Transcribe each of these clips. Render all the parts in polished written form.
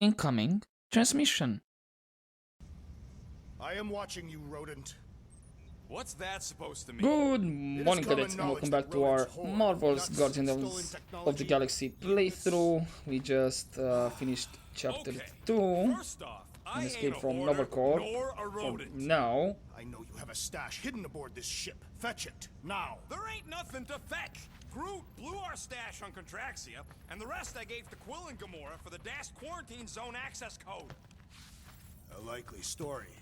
Incoming transmission. I am watching you, rodent. What's that supposed to mean? Good It is morning, common cadets, and welcome knowledge back that to our rodents hoard Marvel's nuts, Guardians stolen of the technology, Galaxy playthrough. We just finished chapter Okay, 2 first off, and I escaped ain't a from hoarder Novercorp. nor a For rodent. now, I know you have a stash hidden aboard this ship. Fetch it, now. There ain't nothing to fetch. Groot blew our stash on Contraxia, and the rest I gave to Quill and Gamora for the DAS quarantine zone access code. A likely story.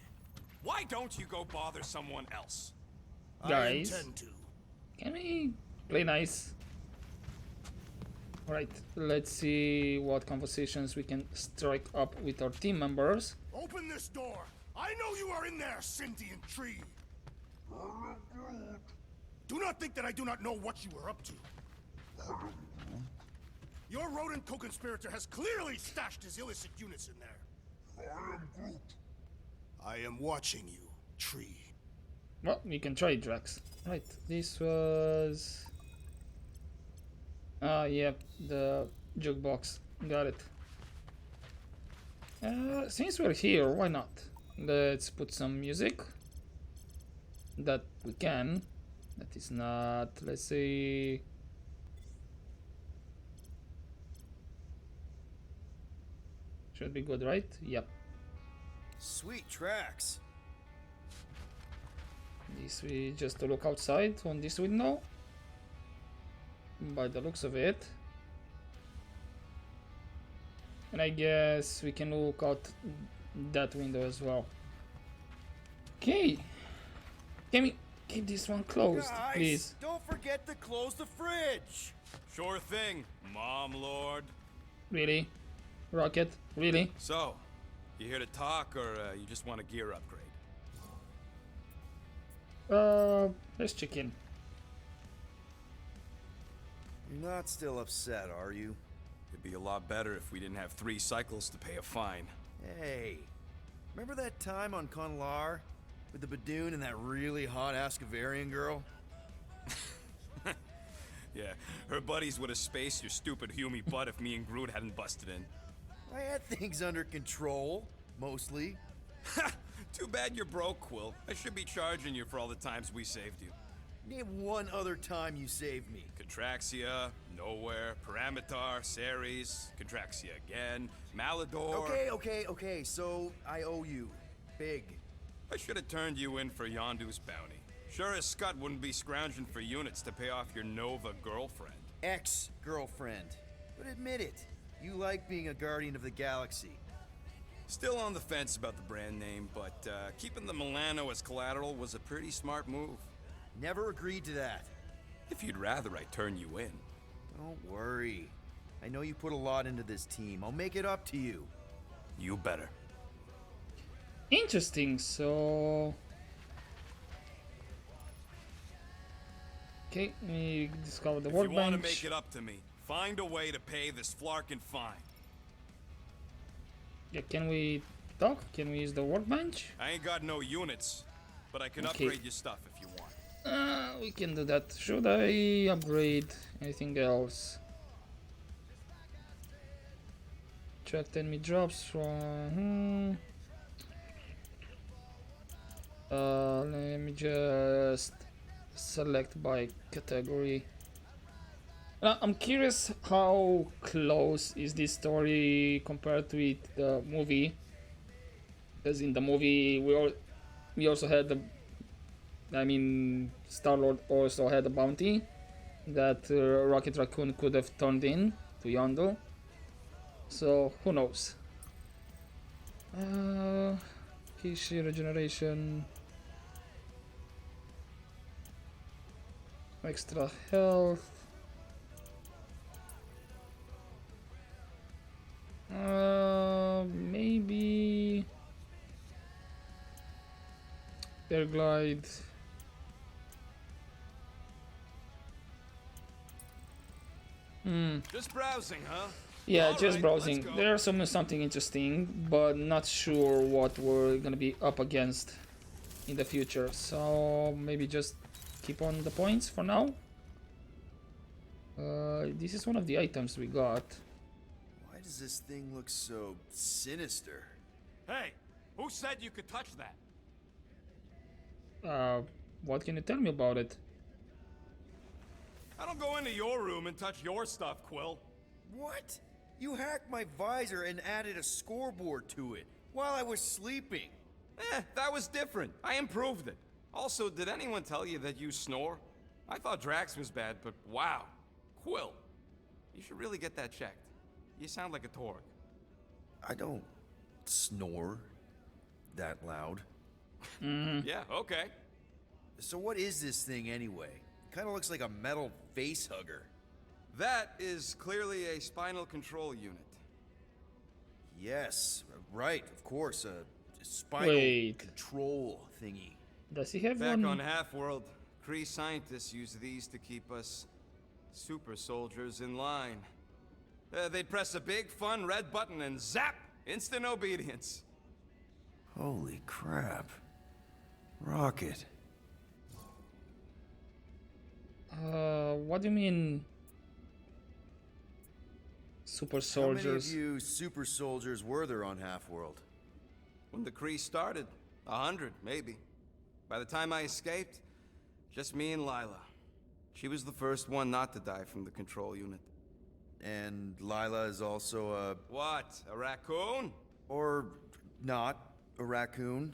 Why don't you go bother someone else? guys, I intend to. can we play nice? Alright, let's see what conversations we can strike up with our team members. Open this door. I know you are in there, sentient tree. Do not think that I do not know what you are up to. Your rodent co-conspirator has clearly stashed his illicit units in there. I am watching you, tree. Well, we can try Drax. Right, this was... yeah, the jukebox. Got it. Since we're here, why not? Let's put some music. That we can. That is not, let's say... Should be good, right? Yep. Sweet tracks. This we just to look outside on this window. By the looks of it. And I guess we can look out that window as well. Okay. Can we keep this one closed, Guys, please? don't forget to close the fridge. Sure thing, Mom Lord. Really? Rocket? Really? So, you here to talk, or you just want a gear upgrade? Let's check in. You're not still upset, are you? It'd be a lot better if we didn't have 3 cycles to pay a fine. Hey, remember that time on Conlar with the Badoon and that really hot Ascavarian girl? Yeah, her buddies would have spaced your stupid Humy butt if me and Groot hadn't busted in. I had things under control, mostly. Ha! Too bad you're broke, Quill. I should be charging you for all the times we saved you. Name one other time you saved me. Contraxia, Nowhere, Paramitar, Ceres, Contraxia again, Malador. Okay, so I owe you. Big. I should have turned you in for Yondu's bounty. Sure as Scott wouldn't be scrounging for units to pay off your Nova girlfriend. Ex-girlfriend. But admit it, you like being a Guardian of the Galaxy. Still on the fence about the brand name, but keeping the Milano as collateral was a pretty smart move. Never agreed to that. If you'd rather I turn you in. Don't worry. I know you put a lot into this team. I'll make it up to you. You better. Interesting, so... Okay, we discovered the If you want to workbench. make it up to me, find a way to pay this Flarkin fine. Yeah, can we talk? Can we use the workbench? I ain't got no units, but I can Okay. upgrade your stuff if you want. We can do that. Should I upgrade anything else? Track enemy drops from... let me just select by category. I'm curious how close is this story compared with the movie. Because in the movie we also had the... I mean, Star-Lord also had a bounty that Rocket Raccoon could have turned in to Yondu. So, who knows? Kishi regeneration. Extra health. Maybe... Paraglide. Just browsing, huh? Yeah, All just right, browsing. let's go. There's something interesting, but not sure what we're gonna be up against in the future. So maybe just keep on the points for now. This is one of the items we got. Why does this thing look so sinister? Hey, who said you could touch that? What can you tell me about it? I don't go into your room and touch your stuff, Quill. What? You hacked my visor and added a scoreboard to it while I was sleeping. That was different. I improved it. Also, did anyone tell you that you snore? I thought Drax was bad, but wow. Quill, you should really get that checked. You sound like a Torg. I don't snore that loud. Yeah, okay. So what is this thing anyway? Kind of looks like a metal face hugger. That is clearly a spinal control unit. Yes, right, of course, a spinal Wait. control thingy. Does he have Back one? on Half-World, Kree scientists use these to keep us super soldiers in line. They'd press a big, fun red button and zap! Instant obedience. Holy crap. Rocket. What do you mean? Super How many of soldiers? you super soldiers were there on Half-World? When the Kree started, 100, maybe. By the time I escaped, just me and Lila. She was the first one not to die from the control unit. And Lila is also a... What, a raccoon? or not, a raccoon?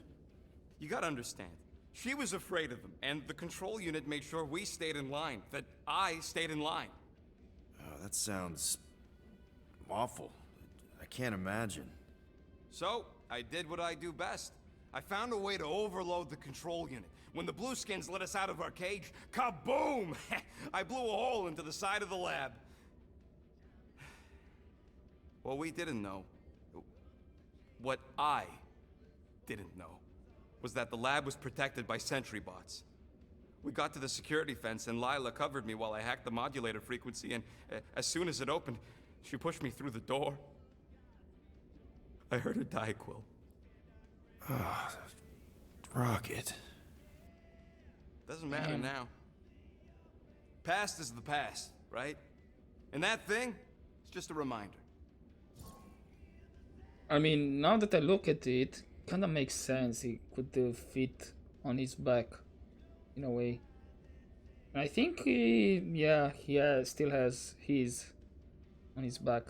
You gotta understand. She was afraid of them, and the control unit made sure we stayed in line, that I stayed in line. Oh, that sounds... awful. I can't imagine. So, I did what I do best. I found a way to overload the control unit. When the Blueskins let us out of our cage, kaboom! I blew a hole into the side of the lab. What we didn't know, what I didn't know, was that the lab was protected by sentry bots. We got to the security fence and Lila covered me while I hacked the modulator frequency, and as soon as it opened, she pushed me through the door. I heard her die, Quill. Ah, Rocket. Doesn't matter now. Past is the past, right? And that thing, it's just a reminder. I mean, now that I look at it, kind of makes sense. He could fit on his back, in a way. And I think still has his on his back.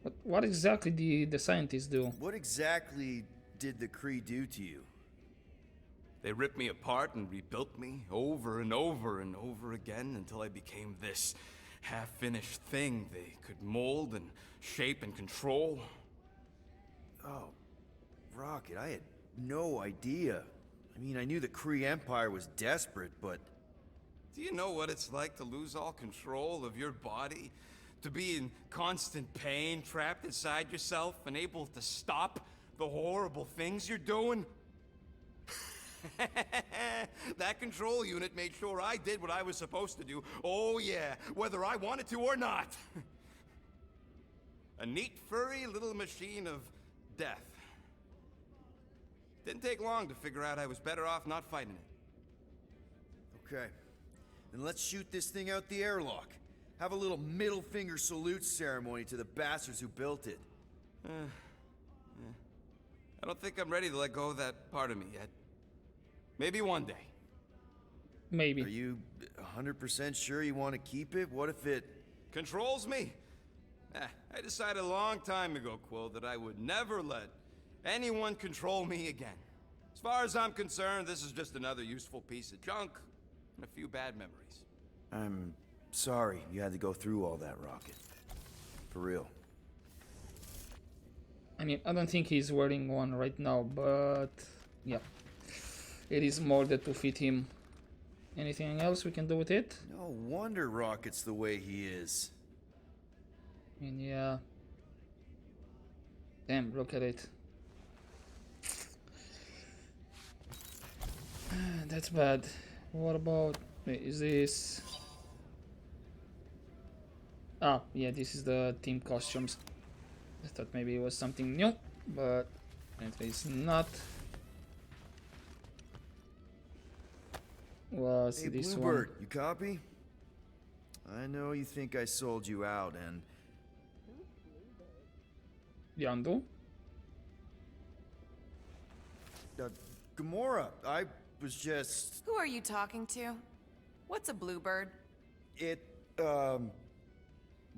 But what exactly did the scientists do? What exactly did the Kree do to you? They ripped me apart and rebuilt me over and over and over again until I became this half-finished thing they could mold and shape and control. Oh, Rocket, I had no idea. I mean, I knew the Kree Empire was desperate, but... Do you know what it's like to lose all control of your body? To be in constant pain, trapped inside yourself, unable to stop the horrible things you're doing? That control unit made sure I did what I was supposed to do. Oh yeah, whether I wanted to or not. A neat, furry little machine of death. Didn't take long to figure out I was better off not fighting it. Okay. Then let's shoot this thing out the airlock. Have a little middle finger salute ceremony to the bastards who built it. I don't think I'm ready to let go of that part of me yet. Maybe one day. Maybe. Are you 100% sure you want to keep it? What if it... Controls me? I decided a long time ago, Quill, that I would never let anyone control me again. As far as I'm concerned, this is just another useful piece of junk and a few bad memories. I'm sorry you had to go through all that, Rocket. For real. I mean, I don't think he's wearing one right now, but yeah. It is molded to fit him. Anything else we can do with it? No wonder Rocket's the way he is. I mean, yeah. Damn, look at it. That's bad. What about... Wait, is this... Ah, yeah, this is the team costumes. I thought maybe it was something new, but apparently it's not. Was Hey, this Bluebird, one? you copy? I know you think I sold you out, and... Yandu? Gamora, I was just... Who are you talking to? What's a bluebird? It,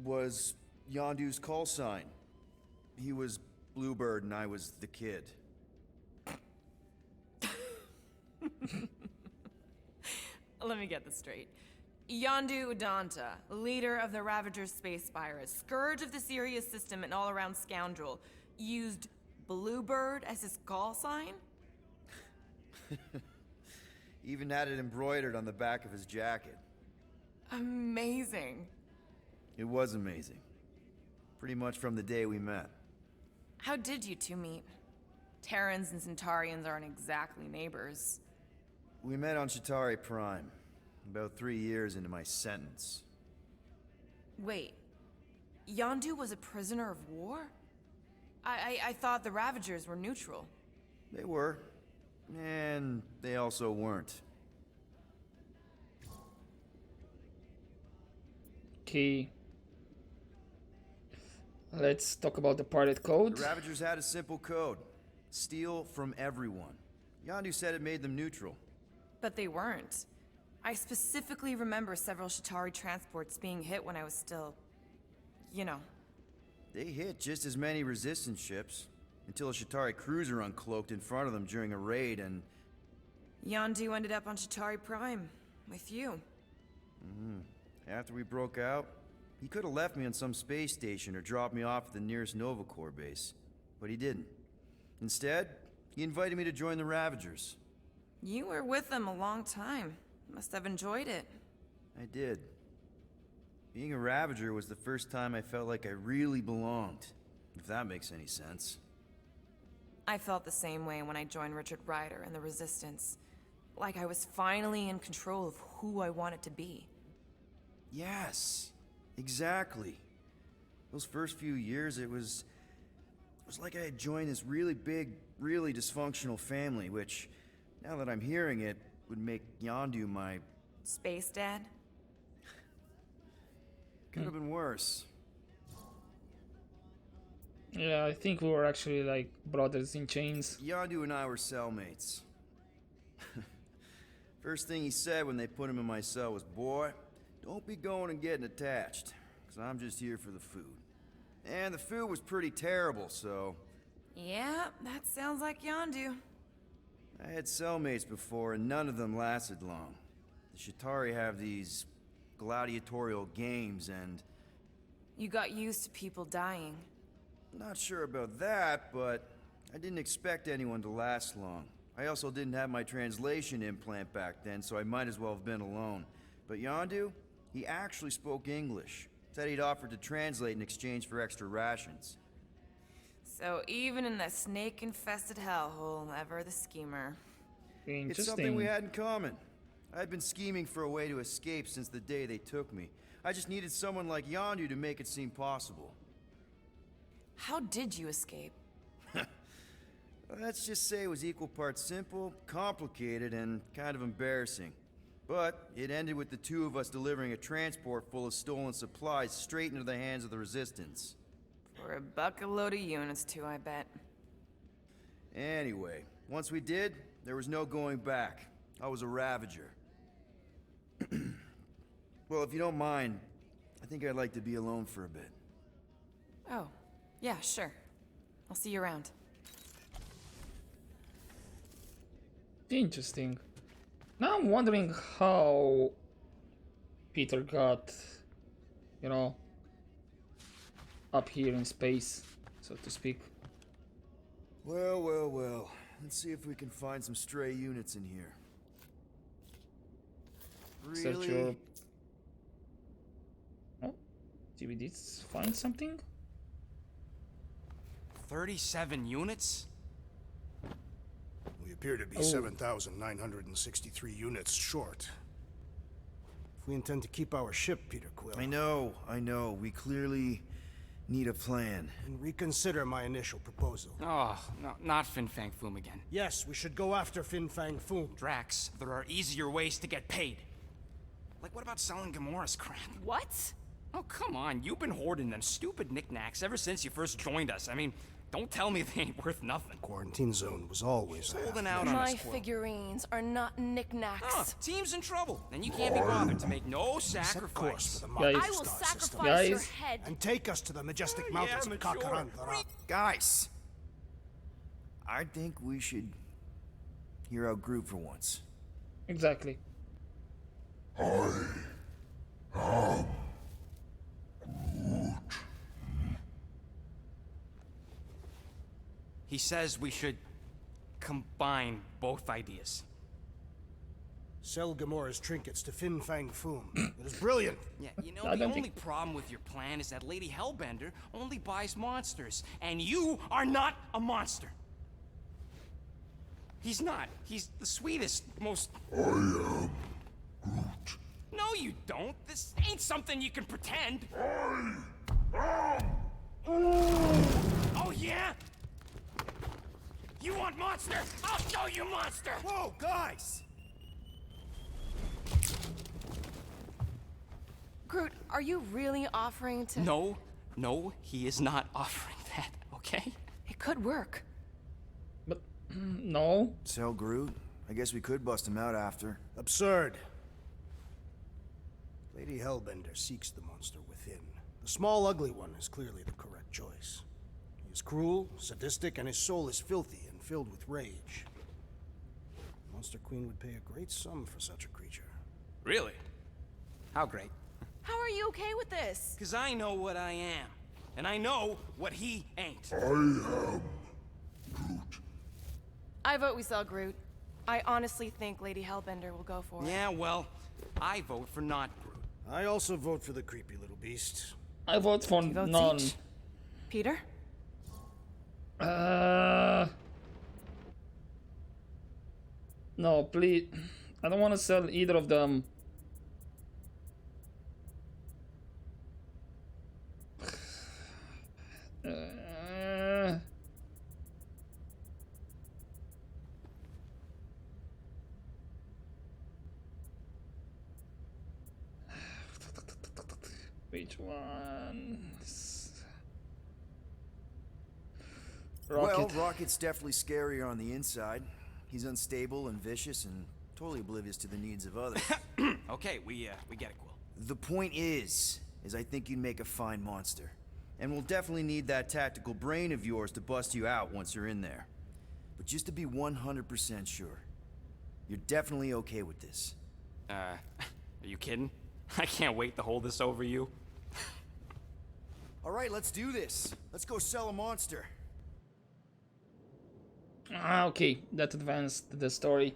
was Yondu's call sign. He was Bluebird and I was the kid. Let me get this straight. Yondu Udanta, leader of the Ravagers space virus, scourge of the Sirius system and all-around scoundrel, used Bluebird as his call sign? Even had it embroidered on the back of his jacket. Amazing. It was amazing. Pretty much from the day we met. How did you two meet? Terrans and Centaurians aren't exactly neighbors. We met on Chitauri Prime, about 3 years into my sentence. Wait, Yondu was a prisoner of war? I thought the Ravagers were neutral. They were, and they also weren't. Okay. Let's talk about the pirate code. The Ravagers had a simple code. Steal from everyone. Yondu said it made them neutral. But they weren't. I specifically remember several Chitauri transports being hit when I was still... you know. They hit just as many resistance ships, until a Chitauri cruiser uncloaked in front of them during a raid and... Yondu ended up on Chitauri Prime, with you. After we broke out, he could have left me on some space station or dropped me off at the nearest Nova Corps base. But he didn't. Instead, he invited me to join the Ravagers. You were with them a long time. Must have enjoyed it. I did. Being a Ravager was the first time I felt like I really belonged, if that makes any sense. I felt the same way when I joined Richard Ryder and the Resistance. Like I was finally in control of who I wanted to be. Yes, exactly. Those first few years, it was like I had joined this really big, really dysfunctional family, which, now that I'm hearing it, would make Yondu my... Space Dad? Could have been worse. Yeah, I think we were actually like brothers in chains. Yondu and I were cellmates. First thing he said when they put him in my cell was, "Boy, don't be going and getting attached, because I'm just here for the food." And the food was pretty terrible, so... Yeah, that sounds like Yondu. I had cellmates before, and none of them lasted long. The Chitauri have these gladiatorial games, and... You got used to people dying. Not sure about that, but I didn't expect anyone to last long. I also didn't have my translation implant back then, so I might as well have been alone. But Yondu, he actually spoke English. Said he'd offered to translate in exchange for extra rations. So even in that snake-infested hellhole, ever the schemer. It's something we had in common. I'd been scheming for a way to escape since the day they took me. I just needed someone like Yondu to make it seem possible. How did you escape? Let's just say it was equal parts simple, complicated, and kind of embarrassing. But it ended with the two of us delivering a transport full of stolen supplies straight into the hands of the Resistance. For a bucket load of units too, I bet. Anyway, once we did, there was no going back. I was a Ravager. Well, if you don't mind, I think I'd like to be alone for a bit. Oh, yeah, sure. I'll see you around. Interesting. Now I'm wondering how Peter got, you know, up here in space, so to speak. Well, well, well. Let's see if we can find some stray units in here. Search your... Oh, did we find something? 37 units? We appear to be 7,963 units short. If we intend to keep our ship, Peter Quill... I know. We clearly need a plan. And reconsider my initial proposal. Oh, no, not Fin Fang Foom again. Yes, we should go after Fin Fang Foom. Drax, there are easier ways to get paid. Like, what about selling Gamora's crap? What? Oh, come on. You've been hoarding them stupid knickknacks ever since you first joined us. I mean, don't tell me they ain't worth nothing. Quarantine zone was always Holding out on My us, Quill. figurines are not knickknacks. Oh, team's in trouble, and you can't be bothered to make no set course sacrifice. for the Guys. Market I will Star system sacrifice your Guys. head. and take us to the majestic mountains of mature. Kakaran. Guys, I think we should hear out Groot for once. Exactly. He says we should combine both ideas. Sell Gamora's trinkets to Fin Fang Foom. It is brilliant. Yeah, you know, I the don't only think- problem with your plan is that Lady Hellbender only buys monsters, and you are not a monster. He's not. He's the sweetest, most... I am Groot. No, you don't. This ain't something you can pretend. Oh, yeah? You want monster? I'll show you monster! Whoa, guys! Groot, are you really offering to... No, he is not offering that, okay? It could work. But no. Sell Groot? I guess we could bust him out after. Absurd. Lady Hellbender seeks the monster within. The small, ugly one is clearly the correct choice. He is cruel, sadistic, and his soul is filthy and filled with rage. Monster Queen would pay a great sum for such a creature. Really? How great? How are you okay with this? Because I know what I am. And I know what he ain't. I vote we sell Groot. I honestly think Lady Hellbender will go for it. Yeah, well, I vote for not Groot. I also vote for the creepy little beast. I vote for votes none. each? Peter? No, please. I don't want to sell either of them. Which one? Rocket. Well, Rocket's definitely scarier on the inside. He's unstable and vicious and totally oblivious to the needs of others. Okay, we get it, Quill. The point is I think you'd make a fine monster. And we'll definitely need that tactical brain of yours to bust you out once you're in there. But just to be 100% sure, you're definitely okay with this. Are you kidding? I can't wait to hold this over you. All right, let's do this. Let's go sell a monster. Okay, that advanced the story.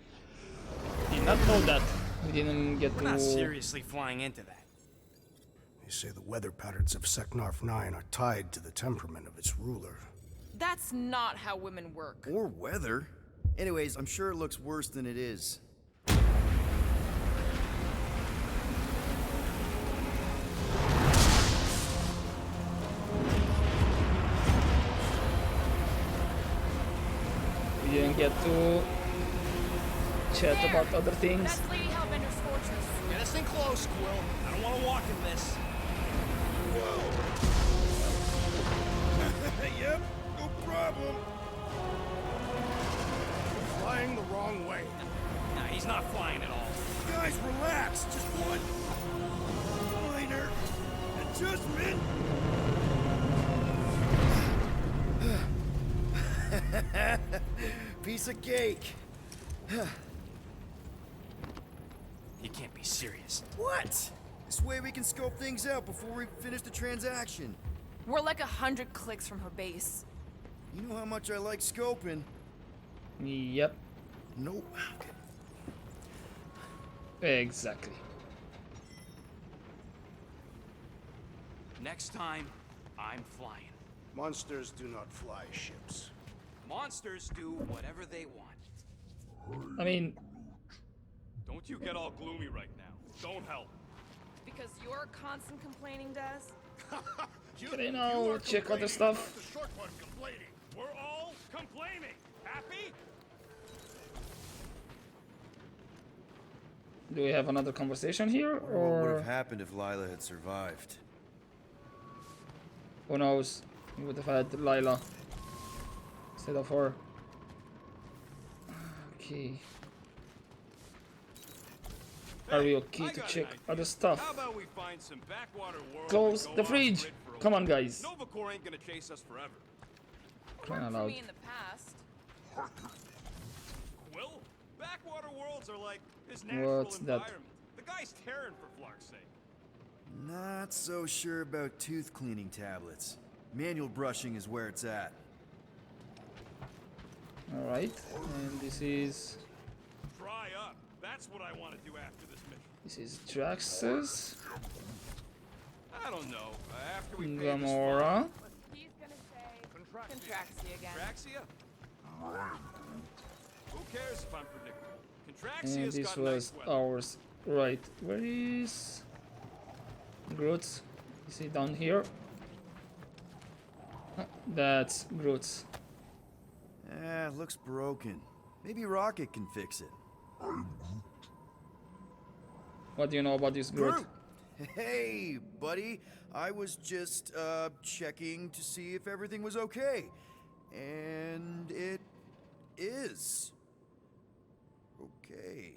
Did not know that. We didn't get We're to. not seriously flying into that. They say the weather patterns of Seknarf 9 are tied to the temperament of its ruler. That's not how women work. Or weather. Anyways, I'm sure it looks worse than it is. We didn't get to chat There! about other things. That's Lady Hellbender's fortress. Get us in close, Quill. I don't want to walk in this. Yep, no problem. You're flying the wrong way. Nah, he's not flying at all. Guys, relax. Just one minor adjustment. Piece of cake. You can't be serious. What? This way we can scope things out before we finish the transaction. We're like 100 clicks from her base. You know how much I like scoping. Yep, Nope. exactly. Next time, I'm flying. Monsters do not fly ships. Monsters do whatever they want. I mean, Don't you get all gloomy right now. Don't help. Because your constant complaining does? you know, check other stuff. The short one complaining. We're all complaining. Happy? Do we have another conversation here, What would or have happened if Lila had survived? Who knows? We would have had Lila instead of her. Okay. Are we okay to check other stuff? How about we find some backwater world Close and the go fridge! off-grid for a Come on, while? guys. Nova Corps ain't gonna chase us forever. Crying Worked for aloud. me in the past. Quill, backwater worlds are like his natural What's that? environment. The guy's tearing for Flark's sake. Not so sure about tooth cleaning tablets. Manual brushing is where it's at. Alright, and this is... Dry up. That's what I want to do after this mission. This is Drax's. I don't know. After we pay this Gamora. He's gonna say Contraxia again. Contraxia? Who cares if I'm predictable? And Contraxia's this got was nice weather. ours. Right, where is... Groot? Is he down here? That's Groot. Looks broken. Maybe Rocket can fix it. What do you know about this Groot? Groot! Hey, buddy. I was just, checking to see if everything was okay. And it is. Okay.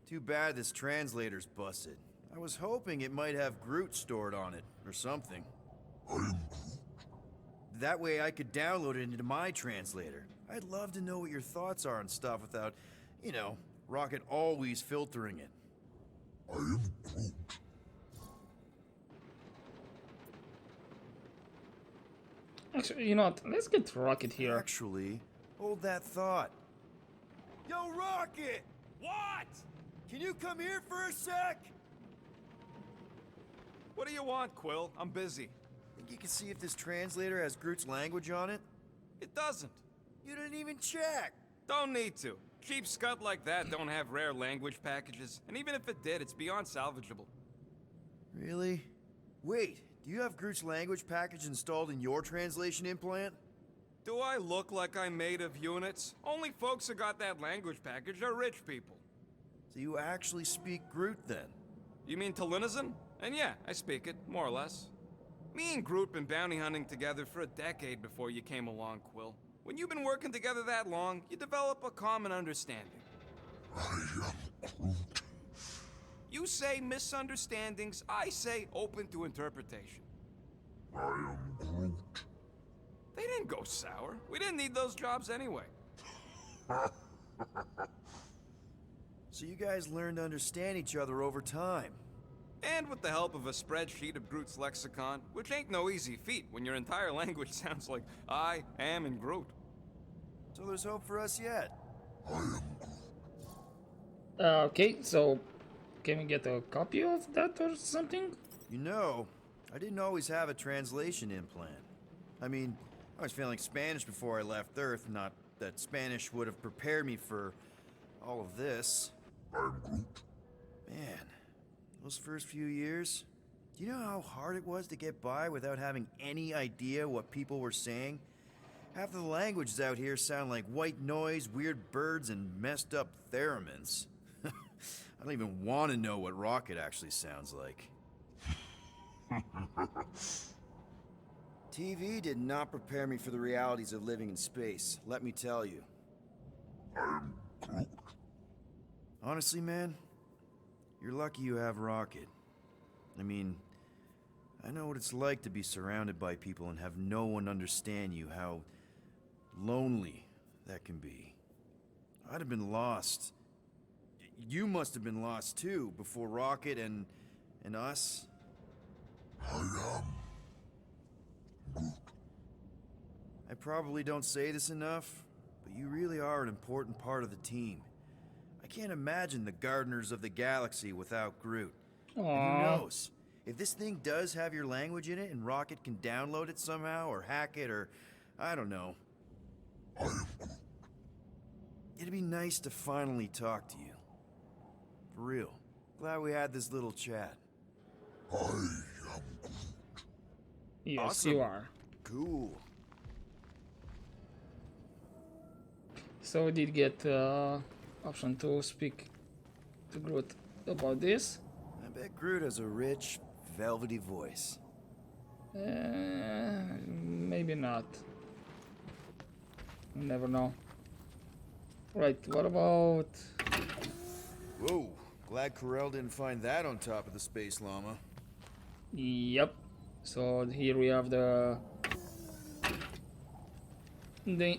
Too bad this translator's busted. I was hoping it might have Groot stored on it, or something. That way I could download it into my translator. I'd love to know what your thoughts are on stuff without, you know, Rocket always filtering it. Actually, you know what? Let's get Rocket here. Actually, hold that thought. Yo, Rocket! What? Can you come here for a sec? What do you want, Quill? I'm busy. Think you can see if this translator has Groot's language on it? It doesn't. You didn't even check. Don't need to. Cheap scud like that don't have rare language packages, and even if it did, it's beyond salvageable. Really? Wait, do you have Groot's language package installed in your translation implant? Do I look like I'm made of units? Only folks who got that language package are rich people. So you actually speak Groot then? You mean Talinisan? And yeah, I speak it, more or less. Me and Groot been bounty hunting together for a decade before you came along, Quill. When you've been working together that long, you develop a common understanding. You say misunderstandings, I say open to interpretation. They didn't go sour. We didn't need those jobs anyway. So you guys learned to understand each other over time. And with the help of a spreadsheet of Groot's lexicon, which ain't no easy feat when your entire language sounds like I am in Groot. So there's hope for us yet. Okay, so can we get a copy of that or something? You know, I didn't always have a translation implant. I mean, I was failing Spanish before I left Earth, not that Spanish would have prepared me for all of this. Man, those first few years, do you know how hard it was to get by without having any idea what people were saying? Half of the languages out here sound like white noise, weird birds, and messed up theremins. I don't even want to know what Rocket actually sounds like. TV did not prepare me for the realities of living in space, let me tell you. Honestly, man, you're lucky you have Rocket. I mean, I know what it's like to be surrounded by people and have no one understand you, how lonely that can be. I'd have been lost. You must have been lost too, before Rocket and us. I probably don't say this enough, but you really are an important part of the team. I can't imagine the Gardeners of the Galaxy without Groot. And who Aww. knows? If this thing does have your language in it and Rocket can download it somehow or hack it or I don't know. It'd be nice to finally talk to you. For real. Glad we had this little chat. Yes, Awesome. you are. Cool. So we did get option to speak to Groot about this. I bet Groot has a rich, velvety voice. Maybe not. You never know. Right, what about... Whoa, glad Corel didn't find that on top of the space llama. Yep. So here we have the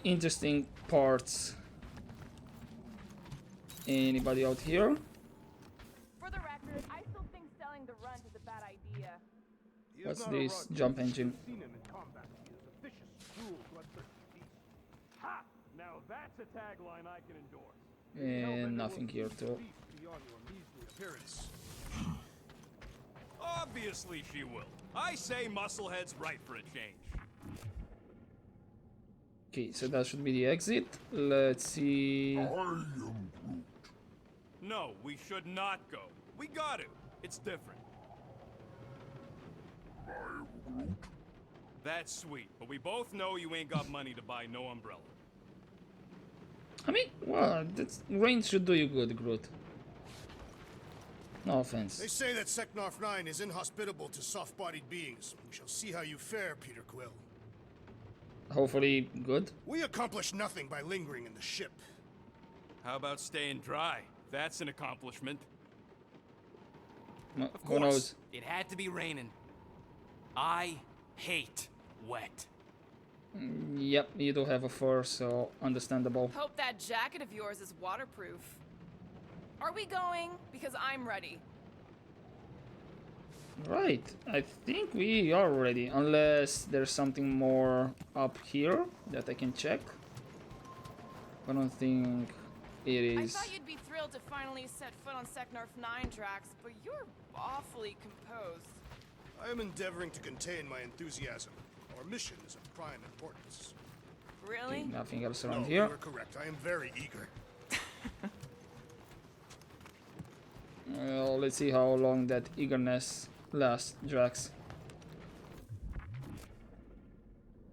interesting parts. Anybody out here? For the record, I still think selling the runt is a bad idea. What's this jump engine? Seen him in combat. He is a vicious, cruel, bloodthirsty beast. Ha! Now that's a tagline I can endorse. And nothing here too. Beast beyond your measly appearance. Obviously she will. I say Musclehead's right for a change. Okay, so that should be the exit. Let's see. No, we should not go. We got to. It's different. That's sweet, but we both know you ain't got money to buy no umbrella. I mean, well, that's, range should do you good, Groot. No offense. They say that Seknarf 9 is inhospitable to soft-bodied beings. We shall see how you fare, Peter Quill. Hopefully good. We accomplish nothing by lingering in the ship. How about staying dry? That's an accomplishment. No, Of who knows? course, it had to be raining. I hate wet. Yep, you do have a fur, so understandable. Hope that jacket of yours is waterproof. Are we going? Because I'm ready. Right, I think we are ready, unless there's something more up here that I can check. I don't think it is. I thought you'd be thrilled to finally set foot on Seknarf 9, Drax, but you're awfully composed. I am endeavoring to contain my enthusiasm. Our mission is of prime importance. Really? Nothing else No, around you here. are correct. I am very eager. Well, let's see how long that eagerness lasts, Drax.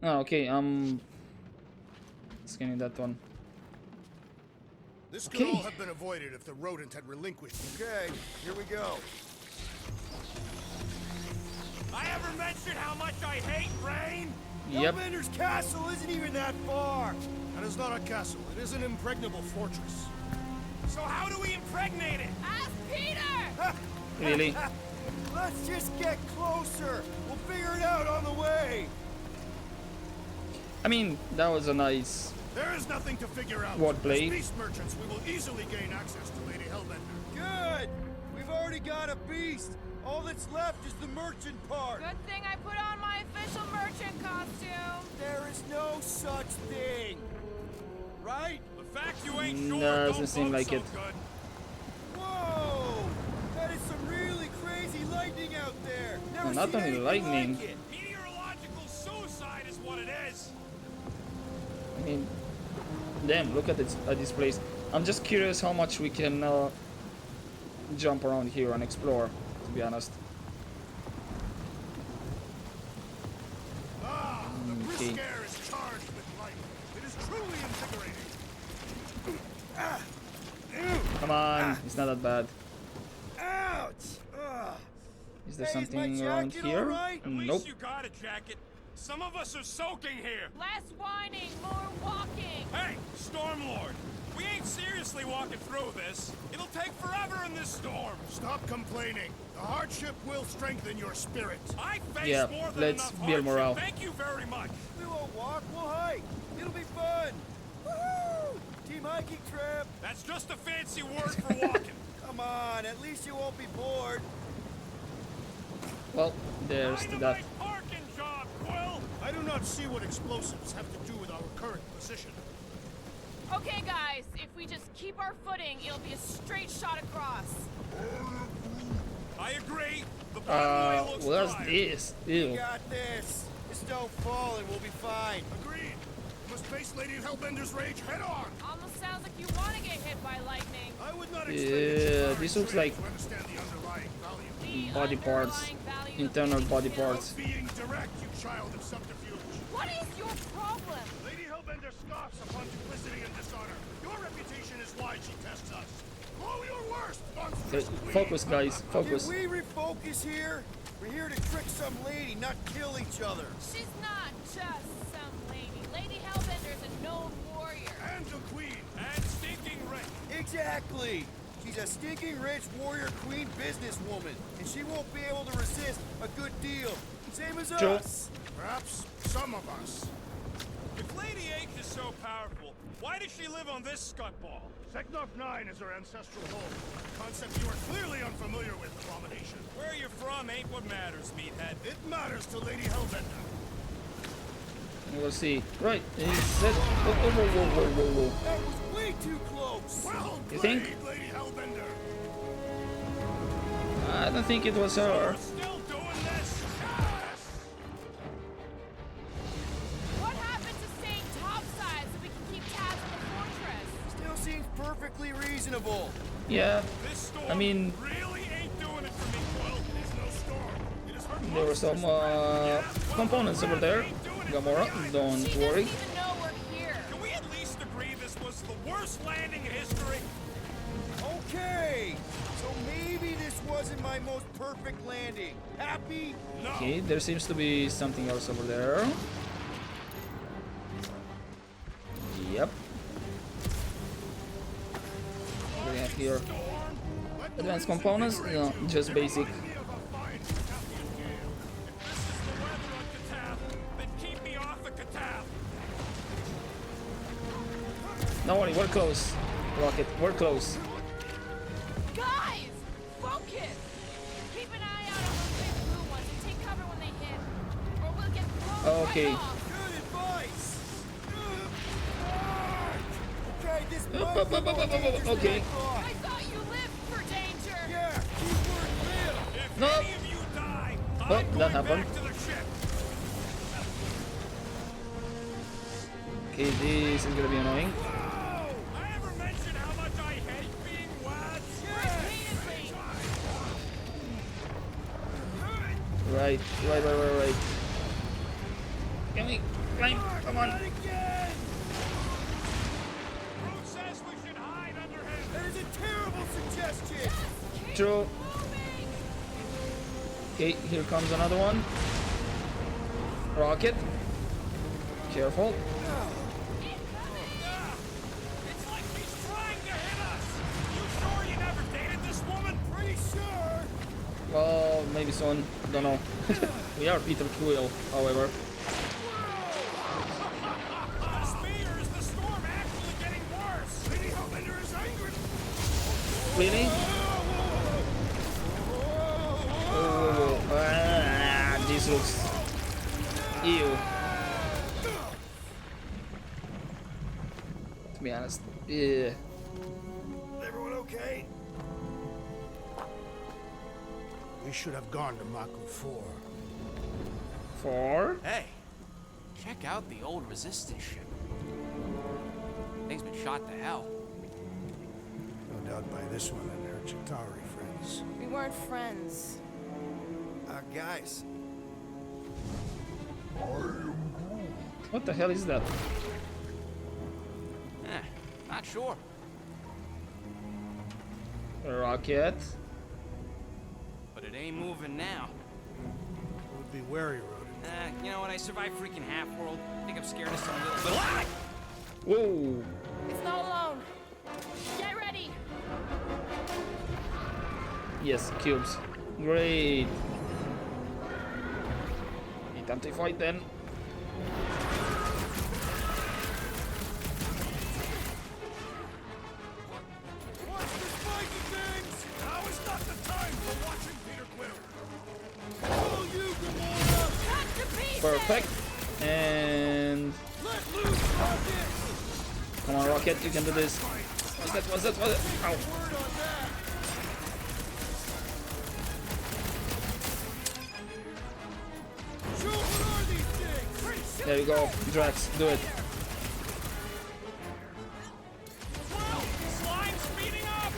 Oh, okay, I'm scanning that one. This could Okay. all have been avoided if the rodent had relinquished. Okay, here we go. I ever mentioned how much I hate rain? Yep. Hellbender's castle isn't even that far. That is not a castle. It is an impregnable fortress. So how do we impregnate it? Ask Peter! Really? Let's just get closer. We'll figure it out on the way. I mean, that was a nice... There is nothing to figure out. Wordplay. As beast merchants, we will easily gain access to Lady Hellbender. Good. We've already got a beast. All that's left is the merchant part. Good thing I put on my official merchant costume. There is no such thing. Right? The fact you ain't sure Doesn't don't seem bode like so it. good. Whoa! That is some really crazy lightning out there. Never not seen only anything lightning. like it. Meteorological suicide is what it is. I mean, damn, look at this place. I'm just curious how much we can jump around here and explore, to be honest. Ah, the Okay. brisk air is charged with life. It is truly invigorating. Come on, it's not that bad. Ouch! Ugh. Is there Hey, is my something around jacket here? all right? At least Nope. you got a jacket. Some of us are soaking here. Less whining, more walking. Hey, Stormlord, we ain't seriously walking through this. It'll take forever in this storm. Stop complaining. The hardship will strengthen your spirit. I face Yeah, more than let's enough build hardship. morale. Thank you very much. We won't walk, we'll hike. It'll be fun. Woohoo! Team hiking trip. That's just a fancy word for walking. Come on, at least you won't be bored. Well, there's that. Dynamite parking job, Quill. I do not see what explosives have to do with our current position. Okay, guys, if we just keep our footing, it'll be a straight shot across. I agree. The bottom way looks What's dry. this? We Ew. got this. Just don't fall and we'll be fine. Agreed. We must face Lady Hellbender's rage head on. Almost sounds like you want to get hit by lightning. I would not Yeah, expect this looks like to understand the underlying value. The body parts, underlying value of internal being body killed. parts. Being direct, you child of subterfuge. What is your problem? Lady Hellbender scoffs upon duplicity and dishonor. Your reputation is why she tests us. Blow your worst, Okay, monstrous queen. focus, guys. Can Focus. we refocus here? We're here to trick some lady, not kill each other. She's not just some lady. Lady Hellbender's a known warrior. And the queen. And stinking rich. Exactly. She's a stinking rich warrior queen businesswoman, and she won't be able to resist a good deal. Same as Joe. us. Perhaps some of us. If Lady H is so powerful, why does she live on this scuttball? Seknarf 9 is her ancestral home. A concept you are clearly unfamiliar with, Abomination. Where you're from ain't what matters, meathead. It matters to Lady Hellbender. We'll see. Right, he said. Whoa, whoa, whoa, whoa, whoa, whoa. That was way too close. Well You played, think? Lady Hellbender. I don't think it was her. We're still doing this? Yes! What happened to staying topside so we can keep tabs on the fortress? Still seems perfectly reasonable. Yeah, This storm I mean, really ain't doing it for me, Quill. It is no storm. It is her there were monstrous some components over there. Gamora, don't She worry. doesn't even know we're here. Can we at least agree this was the worst landing in history? Okay, so maybe this wasn't my most perfect landing. Happy? No. Okay, there seems to be something else over there. Yep. What do we have here? Advanced components? No, just basic. Don't worry, we're close. Rocket, we're close. Guys! Focus! Keep an eye out on those big blue ones and take cover when they hit. Or we'll get blown Okay. right off. Good advice. Okay, this Up, might up, be up, more up, up, up, dangerous than okay. I thought. I thought you lived for danger. Yeah, keyword live. If No. any of you die, Oh, I'm that going happened. back to the ship. Okay, this is gonna be annoying. I ever mentioned how much I hate being lads? Repeatedly. Right. Can we climb? Come on. Not again. Groot says we should hide under him. That is a terrible suggestion. True. Moving. Okay, here comes another one. Rocket. Careful. It's like he's trying to hit us. You sure you never dated this woman? Pretty sure. Well, maybe soon. Don't know. We are Peter Quill, however. Spear, is the storm actually getting worse? Lady Hellbender is angry. Really? Oh, this looks. Ew. To be honest. Yeah. Everyone okay? We should have gone to Mako 4. 4? Hey, check out the old resistance ship. Thing's been shot to hell. No doubt by this one and their Chitauri friends. We weren't friends. Guys, What the hell is that? Not sure. A rocket? But it ain't moving now. Would be wary, Rodin. You know what? I survived freaking Half-World. Think I'm scared of some little... But... Whoa! It's not alone. Get ready. Yes, cubes. Great. Time to fight then. What's the spiky things? Now is not the time for watching Peter Quill. follow you, Gamora. Cut to pieces. Perfect. And Let loose, Rocket. come on, Rocket, you can do this. What's that? What's that? What's that? Ow. Word on that. Shoot, what are these things? There you go, Drax, do it. Well, slime speeding up.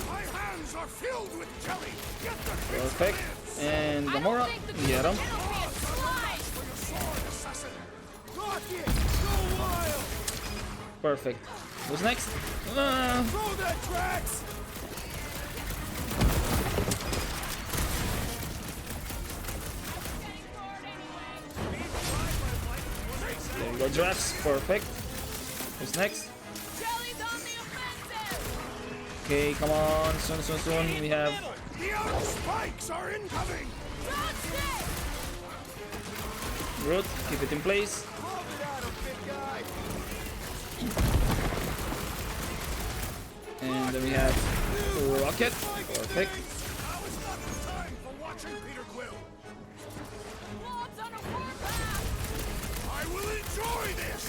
My hands are filled with jelly. Get the fish Perfect. And I don't Gamora, think the get him. penalty is slide. for your sword, assassin. Rocket, go wild. Perfect. Who's next? Throw that, Drax. got drafts, perfect. Who's next? Jelly's on the offensive! Okay, come on, soon. We have The outer spikes are incoming! Dodge it! Root, keep it in place. And then we have Rocket, perfect. Now is not the time for watching Peter Quill! Blob's on a warpath! I will enjoy this!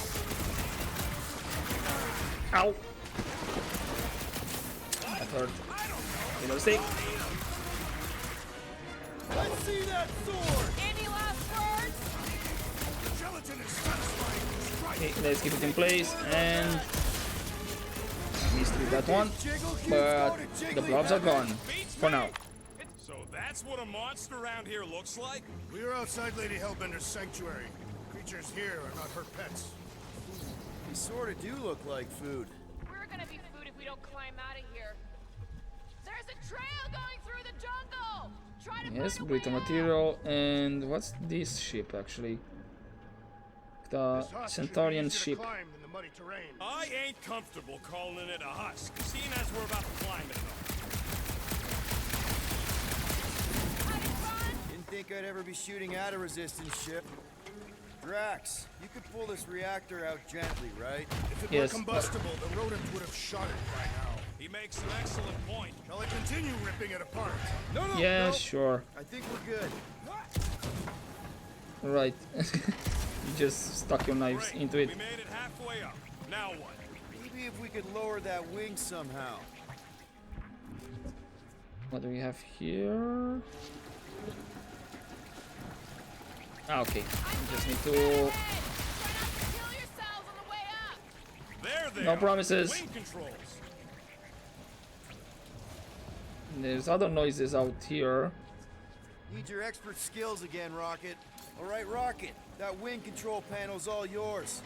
Ow! That hurt. Little mistake. Let's see that sword! Any last words? Gelatin is satisfying the strike! Okay, let's keep it in place and missed with that one, but the blobs are gone for now. So that's what a monster around here looks like? We are outside Lady Hellbender's sanctuary. Creatures here are not her pets. They sort of do look like food. We're gonna be food if we don't climb out of here. There's a trail going through the jungle! Try to Yes, find a brittle way out. material, and what's this ship actually? The This husk should be Centaurian easier to ship. climb than the muddy terrain. I ain't comfortable calling it a husk, seeing as we're about to climb it. Having fun? Didn't think I'd ever be shooting at a resistance ship. Drax, you could pull this reactor out gently, right? If it Yes, were combustible, the rodent would have shot it by now. He makes an excellent point. Shall I continue ripping it apart? No, no, Yeah, no. sure. I think we're good. Right. You just stuck your knives Great, into it. we made it halfway up. Now what? Maybe if we could lower that wing somehow. What do we have here? Ah, okay. We just need to. Try not to kill yourselves on the way up! There they No are. promises. Wing controls. There's other noises out here. Need your expert skills again, Rocket. All right, Rocket. That wing control panel's all yours.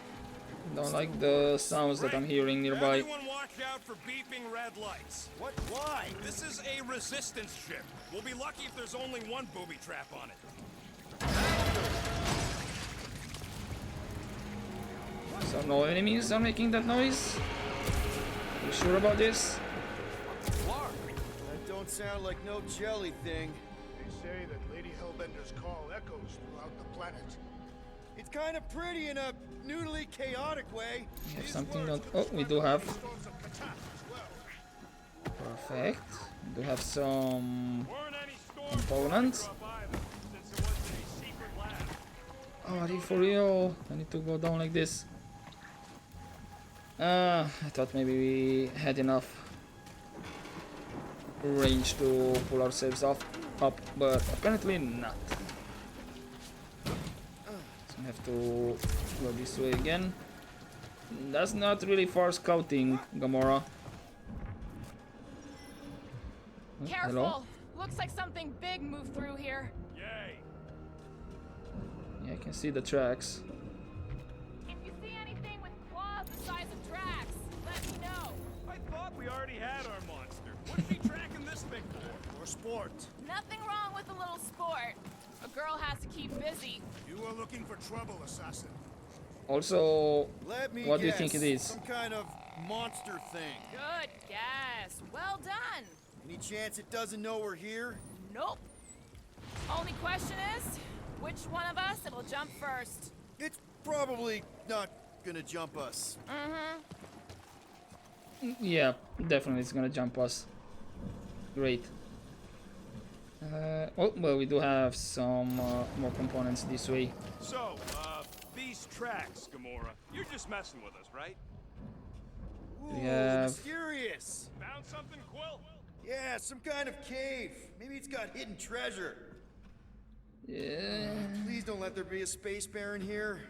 Don't like the sounds that I'm hearing nearby. Everyone watch out for beeping red lights. What? Why? This is a resistance ship. We'll be lucky if there's only one booby trap on it. So no enemies are making that noise? You sure about this? That don't sound like no jelly thing. They say that Lady Hellbender's call echoes throughout the planet. It's kind of pretty in a noodly, chaotic way. We have something not. Oh, we do have. Storms of Catan as well. Perfect. We do have some Weren't any storms components. up either, since it wasn't a secret lab. Oh, are you for real? I need to go down like this. I thought maybe we had enough range to pull ourselves up, but apparently not. So we have to go this way again. That's not really for scouting, Gamora. Oh, Careful! hello? Looks like something big moved through here. Yay. Yeah, I can see the tracks. If you see anything with claws the size of Drax, let me know. I thought we already had our monster. What's he tracking this thing for? For sport. Nothing wrong with a little sport. A girl has to keep busy. You are looking for trouble, assassin. Also, Let me what do you guess. think it is? Some kind of monster thing. Good guess. Well done. Any chance it doesn't know we're here? Nope. Only question is, which one of us it'll jump first? It's probably not gonna jump us. Yeah, definitely it's gonna jump us. Great. Oh, well, we do have some more components this way. So, these tracks, Gamora. You're just messing with us, right? Ooh, We have- mysterious. Found something, Quill? Yeah, some kind of cave. Maybe it's got hidden treasure. Yeah. Please don't let there be a space bear in here.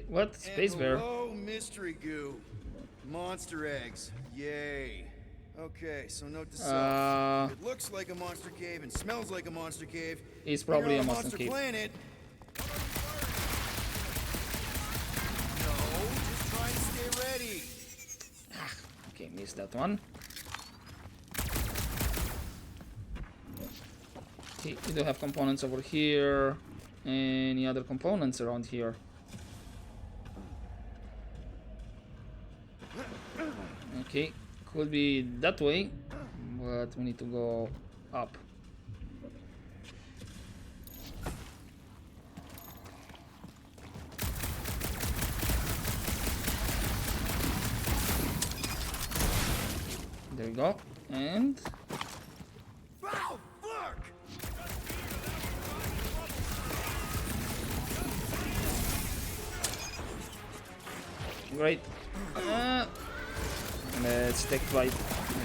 What? Space and bear? hello, mystery goo. Monster eggs. Yay. Okay, so note to self. It looks like a monster cave and smells like a monster cave. It's We're probably on a monster cave. planet. No, just try and stay ready. Okay, missed that one. Okay, we do have components over here. Any other components around here? Okay, could be that way, but we need to go up. There we go, and Wow, fuck! great. Let's take flight,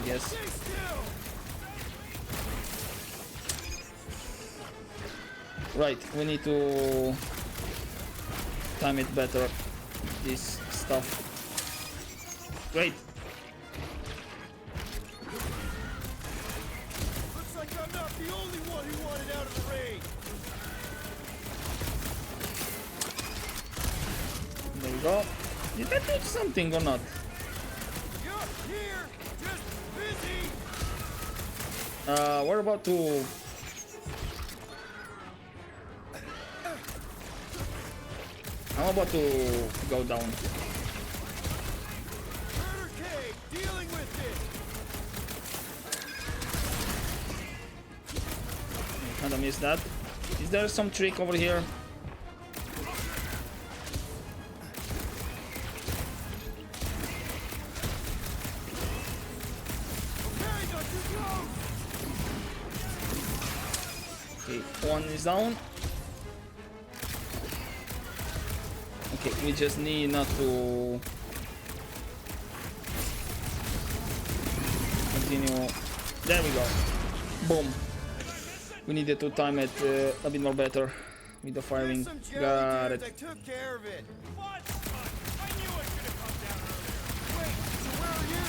I guess. Right, we need to time it better. This stuff. Great. Looks like I'm not the only one who wanted out of the raid. There we go. Did that do something or not? You're here, just busy. We're about to. I'm about to go down. Murder Cave, dealing with it. Kinda missed that. Is there some trick over here? Okay, not too close. Okay, one is down. Okay, we just need not to continue. There we go. Boom. We needed to time it a bit more better with the firing. Some Got jelly dudes, I it. took care of it. What? I knew I should have come down earlier. Wait, so where are you?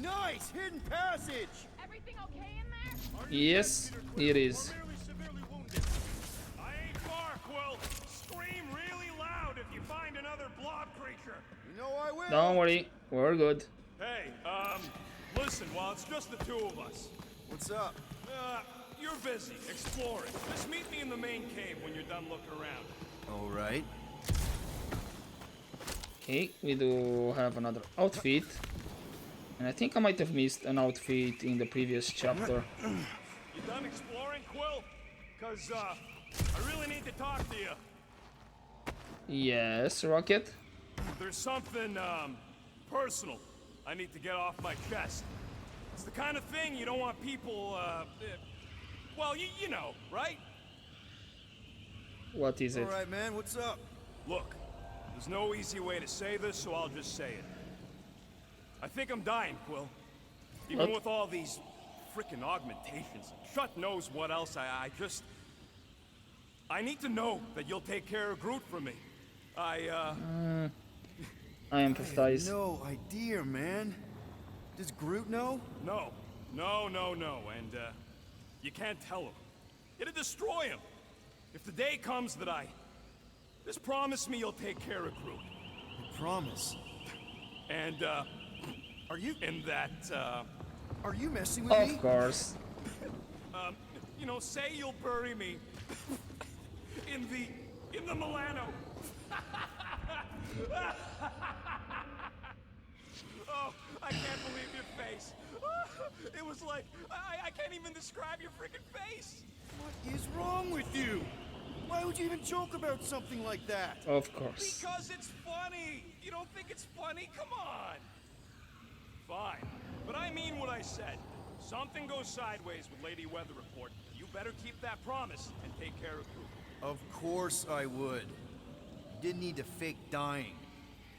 Nice, hidden passage. Everything okay in there? Yes, it is. Merely severely wounded. I ain't far, Quill. Scream really loud if you find another blob creature. You know I will. Don't worry, we're good. Hey, listen, while it's just the two of us, What's up? you're busy exploring. Just meet me in the main cave when you're done looking around. All right. Okay, we do have another outfit. And I think I might have missed an outfit in the previous chapter. You done exploring, Quill? Cause, I really need to talk to you. Yes, Rocket? There's something, personal I need to get off my chest. It's the kind of thing you don't want people, well, you know, right? What is it? All right, man, what's up? Look, there's no easy way to say this, so I'll just say it. I think I'm dying, Quill. Even What? with all these frickin' augmentations, shut knows what else, I need to know that you'll take care of Groot for me. I I have empathize. no idea, man. Does Groot know? No, and, you can't tell him. It'd destroy him. If the day comes that just promise me you'll take care of Groot. I promise. And, Are you are you messing with me? Of course. you know, say you'll bury me in the Milano. Oh, I can't believe your face. It was like, I can't even describe your freaking face. What is wrong with you? Why would you even joke about something like that? Of course. Because it's funny. You don't think it's funny? Come on. Fine. But I mean what I said. Something goes sideways with Lady Weather Report. You better keep that promise and take care of Groot. Of course I would. You didn't need to fake dying.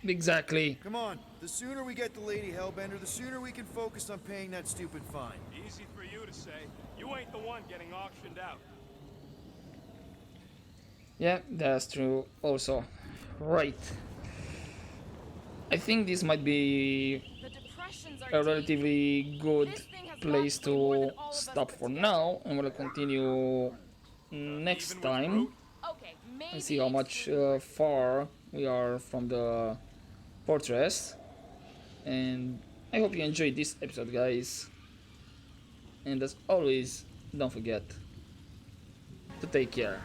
Exactly. Come on. The sooner we get the Lady Hellbender, the sooner we can focus on paying that stupid fine. Easy for you to say. You ain't the one getting auctioned out. Yeah, that's true also. Right. I think this might be The depressions are a deep. relatively good This thing has place got way more to than all of us stop put for together. now, and we'll continue next Even with time Groot? Okay, maybe and see how much far we are from the fortress. And I hope you enjoyed this episode, guys. And as always, don't forget to take care.